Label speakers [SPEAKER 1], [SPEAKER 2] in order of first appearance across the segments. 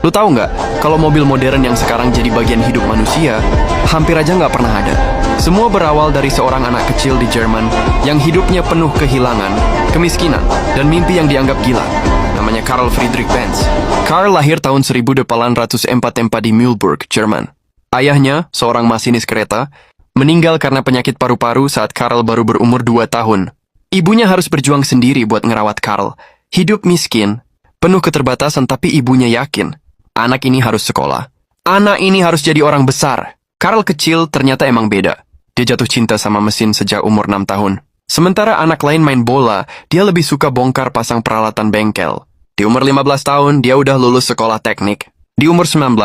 [SPEAKER 1] Lu tahu nggak, kalau mobil modern yang sekarang jadi bagian hidup manusia, hampir aja nggak pernah ada. Semua berawal dari seorang anak kecil di Jerman yang hidupnya penuh kehilangan, kemiskinan, dan mimpi yang dianggap gila. Namanya Karl Friedrich Benz. Karl lahir tahun 1844 di Mühlberg, Jerman. Ayahnya, seorang masinis kereta, meninggal karena penyakit paru-paru saat Karl baru berumur 2 tahun. Ibunya harus berjuang sendiri buat ngerawat Karl. Hidup miskin, penuh keterbatasan, tapi ibunya yakin anak ini harus sekolah. Anak ini harus jadi orang besar. Karl kecil ternyata emang beda. Dia jatuh cinta sama mesin sejak umur 6 tahun. Sementara anak lain main bola, dia lebih suka bongkar pasang peralatan bengkel. Di umur 15 tahun, dia udah lulus sekolah teknik. Di umur 19,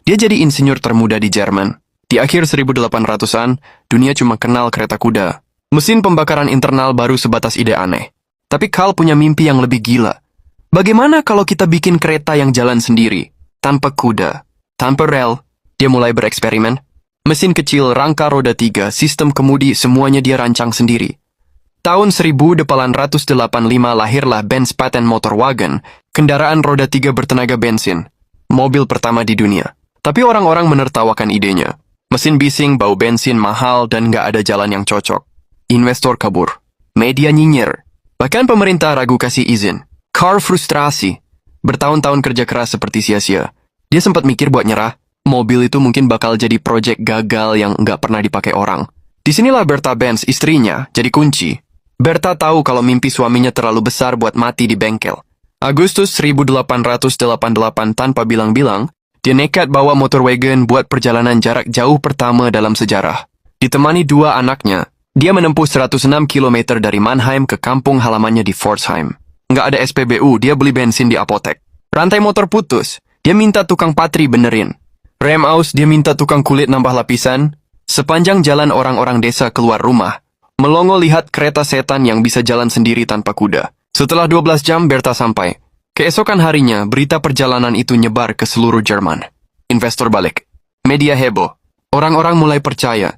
[SPEAKER 1] dia jadi insinyur termuda di Jerman. Di akhir 1800-an, dunia cuma kenal kereta kuda. Mesin pembakaran internal baru sebatas ide aneh. Tapi Karl punya mimpi yang lebih gila. Bagaimana kalau kita bikin kereta yang jalan sendiri? Tanpa kuda, tanpa rel. Dia mulai bereksperimen. Mesin kecil, rangka roda 3, sistem kemudi, semuanya dia rancang sendiri. Tahun 1885 lahirlah Benz Patent Motorwagen, kendaraan roda 3 bertenaga bensin. Mobil pertama di dunia. Tapi orang-orang menertawakan idenya. Mesin bising, bau bensin, mahal, dan nggak ada jalan yang cocok. Investor kabur. Media nyinyir. Bahkan pemerintah ragu kasih izin. Karl frustrasi. Bertahun-tahun kerja keras seperti sia-sia. Dia sempat mikir buat nyerah. Mobil itu mungkin bakal jadi proyek gagal yang nggak pernah dipakai orang. Disinilah Bertha Benz, istrinya, jadi kunci. Bertha tahu kalau mimpi suaminya terlalu besar buat mati di bengkel. Agustus 1888 tanpa bilang-bilang, dia nekat bawa motorwagen buat perjalanan jarak jauh pertama dalam sejarah. Ditemani 2 anaknya, dia menempuh 106 km dari Mannheim ke kampung halamannya di Pforzheim. Nggak ada SPBU, dia beli bensin di apotek. Rantai motor putus, dia minta tukang patri benerin. Rem aus, dia minta tukang kulit nambah lapisan. Sepanjang jalan orang-orang desa keluar rumah, melongo lihat kereta setan yang bisa jalan sendiri tanpa kuda. Setelah 12 jam, Bertha sampai. Keesokan harinya, berita perjalanan itu nyebar ke seluruh Jerman. Investor balik. Media heboh. Orang-orang mulai percaya.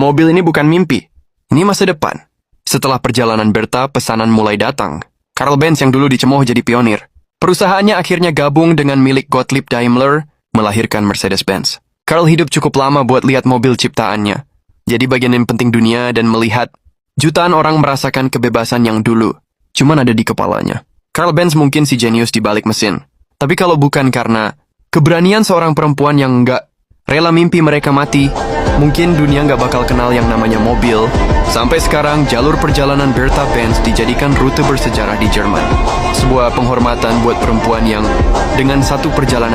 [SPEAKER 1] Mobil ini bukan mimpi. Ini masa depan. Setelah perjalanan Bertha, pesanan mulai datang. Karl Benz yang dulu dicemooh jadi pionir. Perusahaannya akhirnya gabung dengan milik Gottlieb Daimler, melahirkan Mercedes-Benz. Karl hidup cukup lama buat lihat mobil ciptaannya. Jadi bagian yang penting dunia dan melihat jutaan orang merasakan kebebasan yang dulu cuman ada di kepalanya. Karl Benz mungkin si jenius di balik mesin. Tapi kalau bukan karena keberanian seorang perempuan yang nggak rela mimpi mereka mati, mungkin dunia nggak bakal kenal yang namanya mobil. Sampai sekarang, jalur perjalanan Bertha Benz dijadikan rute bersejarah di Jerman. Sebuah penghormatan buat perempuan yang dengan satu perjalanan